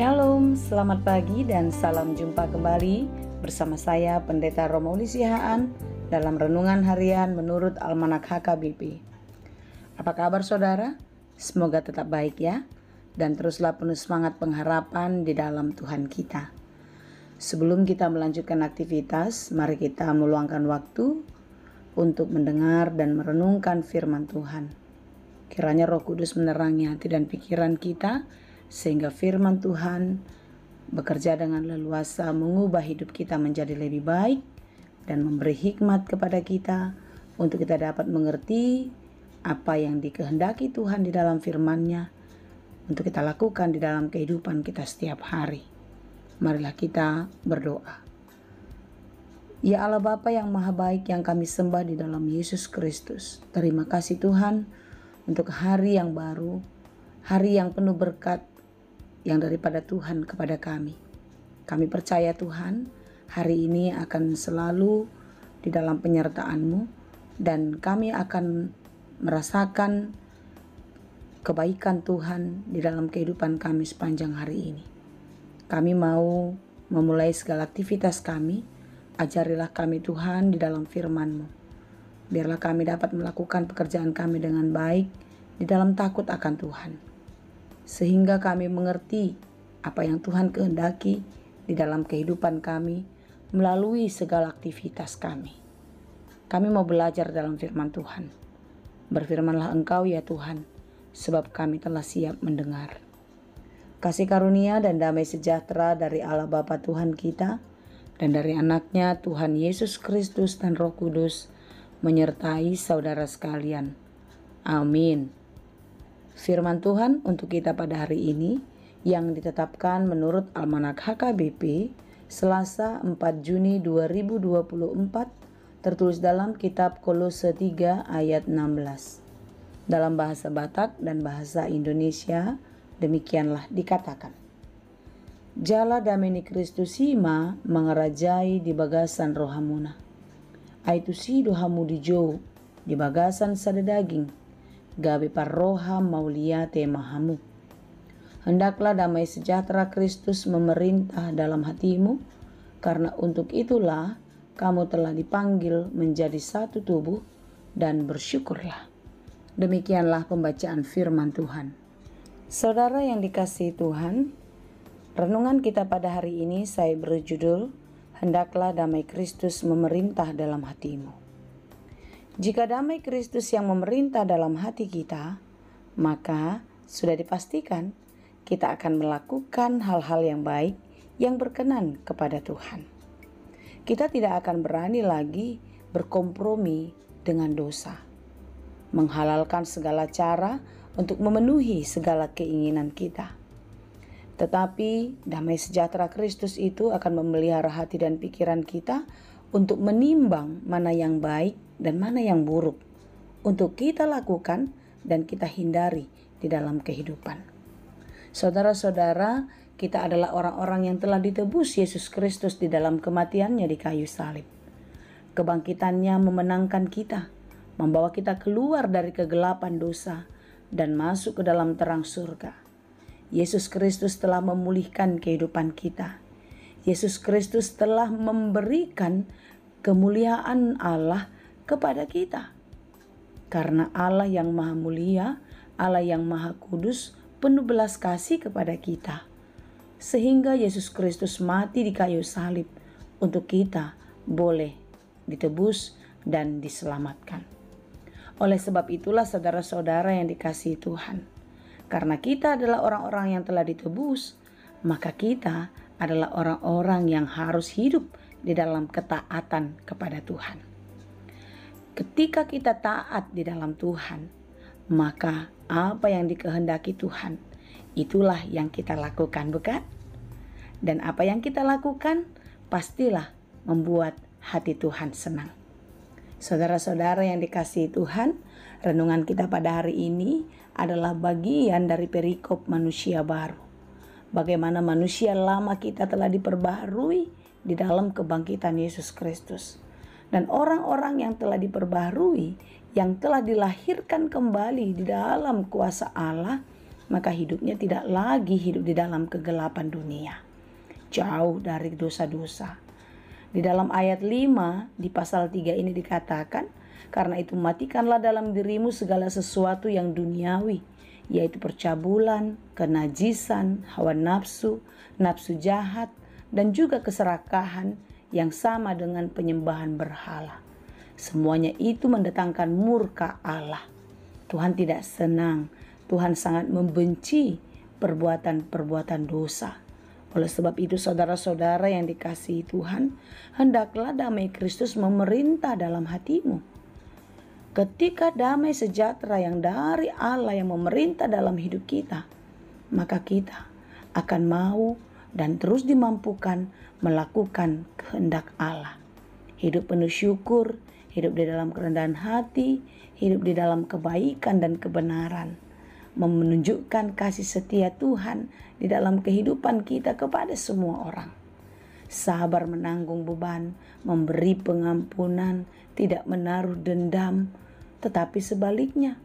Shalom, selamat pagi dan salam jumpa kembali bersama saya Pendeta Romauli Sihaan dalam Renungan Harian menurut Almanak HKBP. Apa kabar saudara? Semoga tetap baik ya, dan teruslah penuh semangat pengharapan di dalam Tuhan kita. Sebelum kita melanjutkan aktivitas, mari kita meluangkan waktu untuk mendengar dan merenungkan firman Tuhan. Kiranya Roh Kudus menerangi hati dan pikiran kita, sehingga firman Tuhan bekerja dengan leluasa mengubah hidup kita menjadi lebih baik dan memberi hikmat kepada kita untuk kita dapat mengerti apa yang dikehendaki Tuhan di dalam firman-Nya untuk kita lakukan di dalam kehidupan kita setiap hari. Marilah kita berdoa. Ya Allah Bapa yang Maha Baik yang kami sembah di dalam Yesus Kristus, terima kasih Tuhan untuk hari yang baru, hari yang penuh berkat yang daripada Tuhan kepada kami. Kami percaya Tuhan, hari ini akan selalu di dalam penyertaan-Mu dan kami akan merasakan kebaikan Tuhan di dalam kehidupan kami sepanjang hari ini. Kami mau memulai segala aktivitas kami, ajarilah kami Tuhan di dalam firman-Mu. Biarlah kami dapat melakukan pekerjaan kami dengan baik di dalam takut akan Tuhan, sehingga kami mengerti apa yang Tuhan kehendaki di dalam kehidupan kami melalui segala aktivitas kami. Kami mau belajar dalam firman Tuhan. Berfirmanlah Engkau ya Tuhan, sebab kami telah siap mendengar. Kasih karunia dan damai sejahtera dari Allah Bapa Tuhan kita dan dari anaknya Tuhan Yesus Kristus dan Roh Kudus menyertai saudara sekalian. Amin. Firman Tuhan untuk kita pada hari ini yang ditetapkan menurut Almanak HKBP Selasa 4 Juni 2024 tertulis dalam kitab Kolose 3 ayat 16. Dalam bahasa Batak dan bahasa Indonesia demikianlah dikatakan. Jala damai Kristus hima mengerajai di bagasan rohamuna. Aitu si dohamu di jauh di bagasan sada daging. Gabe parroha maulia temahamu. Hendaklah damai sejahtera Kristus memerintah dalam hatimu, karena untuk itulah kamu telah dipanggil menjadi satu tubuh, dan bersyukurlah. Demikianlah pembacaan firman Tuhan. Saudara yang dikasihi Tuhan, renungan kita pada hari ini saya berjudul, Hendaklah damai Kristus memerintah dalam hatimu. Jika damai Kristus yang memerintah dalam hati kita, maka sudah dipastikan kita akan melakukan hal-hal yang baik yang berkenan kepada Tuhan. Kita tidak akan berani lagi berkompromi dengan dosa, menghalalkan segala cara untuk memenuhi segala keinginan kita. Tetapi damai sejahtera Kristus itu akan memelihara hati dan pikiran kita untuk menimbang mana yang baik dan mana yang buruk untuk kita lakukan dan kita hindari di dalam kehidupan. Saudara-saudara, kita adalah orang-orang yang telah ditebus Yesus Kristus di dalam kematiannya di kayu salib. Kebangkitannya memenangkan kita, membawa kita keluar dari kegelapan dosa dan masuk ke dalam terang surga. Yesus Kristus telah memulihkan kehidupan kita. Yesus Kristus telah memberikan kemuliaan Allah kepada kita. Karena Allah yang maha mulia, Allah yang maha kudus, penuh belas kasih kepada kita. Sehingga Yesus Kristus mati di kayu salib untuk kita boleh ditebus dan diselamatkan. Oleh sebab itulah saudara-saudara yang dikasihi Tuhan, karena kita adalah orang-orang yang telah ditebus, maka kita adalah orang-orang yang harus hidup di dalam ketaatan kepada Tuhan. Ketika kita taat di dalam Tuhan, maka apa yang dikehendaki Tuhan, itulah yang kita lakukan, bukan? Dan apa yang kita lakukan, pastilah membuat hati Tuhan senang. Saudara-saudara yang dikasihi Tuhan, renungan kita pada hari ini adalah bagian dari perikop manusia baru. Bagaimana manusia lama kita telah diperbaharui di dalam kebangkitan Yesus Kristus. Dan orang-orang yang telah diperbaharui, yang telah dilahirkan kembali di dalam kuasa Allah, maka hidupnya tidak lagi hidup di dalam kegelapan dunia, jauh dari dosa-dosa. Di dalam ayat 5 di pasal 3 ini dikatakan, karena itu matikanlah dalam dirimu segala sesuatu yang duniawi, yaitu percabulan, kenajisan, hawa nafsu, nafsu jahat, dan juga keserakahan yang sama dengan penyembahan berhala. Semuanya itu mendatangkan murka Allah. Tuhan tidak senang, Tuhan sangat membenci perbuatan-perbuatan dosa. Oleh sebab itu saudara-saudara yang dikasihi Tuhan, hendaklah damai Kristus memerintah dalam hatimu. Ketika damai sejahtera yang dari Allah yang memerintah dalam hidup kita, maka kita akan mau dan terus dimampukan melakukan kehendak Allah. Hidup penuh syukur, hidup di dalam kerendahan hati, hidup di dalam kebaikan dan kebenaran, menunjukkan kasih setia Tuhan di dalam kehidupan kita kepada semua orang. Sabar menanggung beban, memberi pengampunan, tidak menaruh dendam, tetapi sebaliknya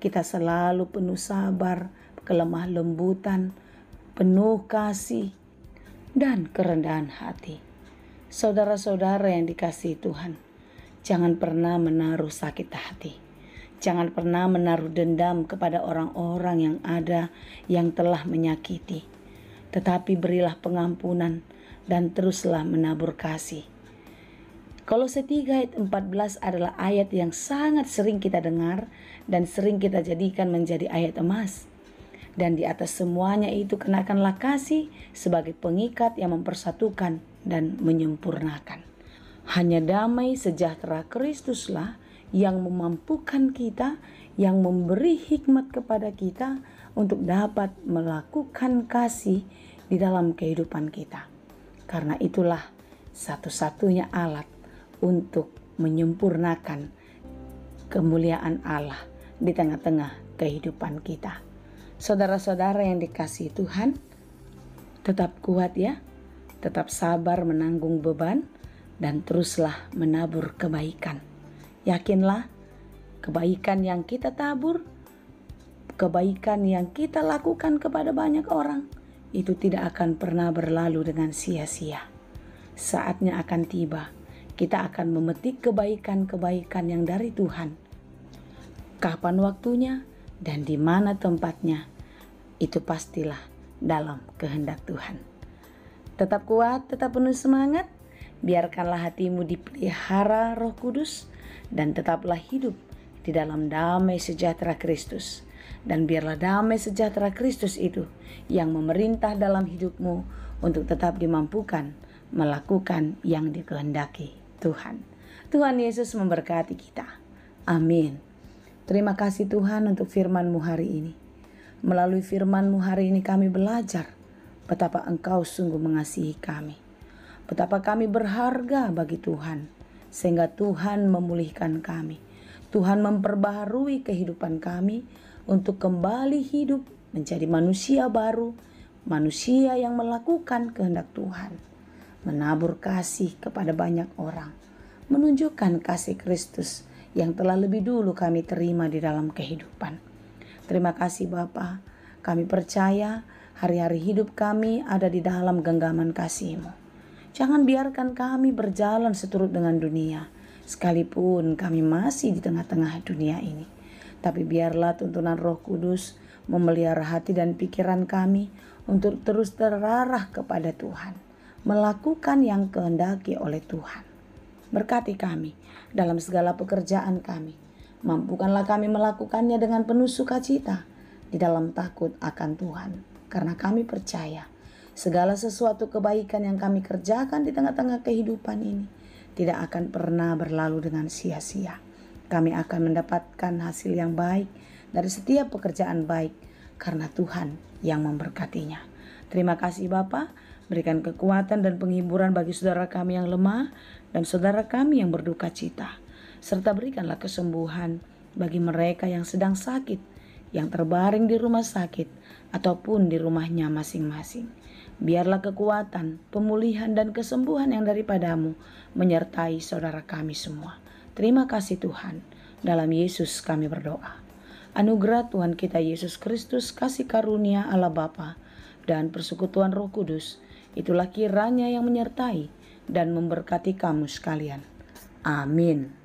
kita selalu penuh sabar, kelemah lembutan, penuh kasih, dan kerendahan hati. Saudara-saudara yang dikasihi Tuhan, jangan pernah menaruh sakit hati. Jangan pernah menaruh dendam kepada orang-orang yang ada yang telah menyakiti. Tetapi berilah pengampunan dan teruslah menabur kasih. Kolose 3 ayat 14 adalah ayat yang sangat sering kita dengar dan sering kita jadikan menjadi ayat emas. Dan di atas semuanya itu kenakanlah kasih sebagai pengikat yang mempersatukan dan menyempurnakan. Hanya damai sejahtera Kristuslah yang memampukan kita, yang memberi hikmat kepada kita untuk dapat melakukan kasih di dalam kehidupan kita. Karena itulah satu-satunya alat untuk menyempurnakan kemuliaan Allah di tengah-tengah kehidupan kita. Saudara-saudara yang dikasihi Tuhan, tetap kuat ya, tetap sabar menanggung beban, dan teruslah menabur kebaikan. Yakinlah, kebaikan yang kita tabur, kebaikan yang kita lakukan kepada banyak orang, itu tidak akan pernah berlalu dengan sia-sia. Saatnya akan tiba, kita akan memetik kebaikan-kebaikan yang dari Tuhan. Kapan waktunya dan di mana tempatnya, itu pastilah dalam kehendak Tuhan. Tetap kuat, tetap penuh semangat, biarkanlah hatimu dipelihara Roh Kudus, dan tetaplah hidup di dalam damai sejahtera Kristus. Dan biarlah damai sejahtera Kristus itu yang memerintah dalam hidupmu untuk tetap dimampukan melakukan yang dikehendaki Tuhan. Tuhan Yesus memberkati kita. Amin. Terima kasih Tuhan untuk firman-Mu hari ini. Melalui firman-Mu hari ini kami belajar betapa Engkau sungguh mengasihi kami. Betapa kami berharga bagi Tuhan. Sehingga Tuhan memulihkan kami. Tuhan memperbaharui kehidupan kami untuk kembali hidup menjadi manusia baru, manusia yang melakukan kehendak Tuhan, menabur kasih kepada banyak orang, menunjukkan kasih Kristus yang telah lebih dulu kami terima di dalam kehidupan. Terima kasih Bapa, kami percaya hari-hari hidup kami ada di dalam genggaman kasih-Mu. Jangan biarkan kami berjalan seturut dengan dunia, sekalipun kami masih di tengah-tengah dunia ini. Tapi biarlah tuntunan Roh Kudus memelihara hati dan pikiran kami untuk terus terarah kepada Tuhan, melakukan yang kehendaki oleh Tuhan. Berkati kami dalam segala pekerjaan kami. Mampukanlah kami melakukannya dengan penuh sukacita di dalam takut akan Tuhan. Karena kami percaya segala sesuatu kebaikan yang kami kerjakan di tengah-tengah kehidupan ini tidak akan pernah berlalu dengan sia-sia. Kami akan mendapatkan hasil yang baik dari setiap pekerjaan baik karena Tuhan yang memberkatinya. Terima kasih Bapa, berikan kekuatan dan penghiburan bagi saudara kami yang lemah dan saudara kami yang berduka cita. Serta berikanlah kesembuhan bagi mereka yang sedang sakit, yang terbaring di rumah sakit ataupun di rumahnya masing-masing. Biarlah kekuatan, pemulihan dan kesembuhan yang daripada-Mu menyertai saudara kami semua. Terima kasih Tuhan. Dalam Yesus kami berdoa. Anugerah Tuhan kita Yesus Kristus, kasih karunia Allah Bapa, dan persekutuan Roh Kudus, itulah kiranya yang menyertai dan memberkati kamu sekalian. Amin.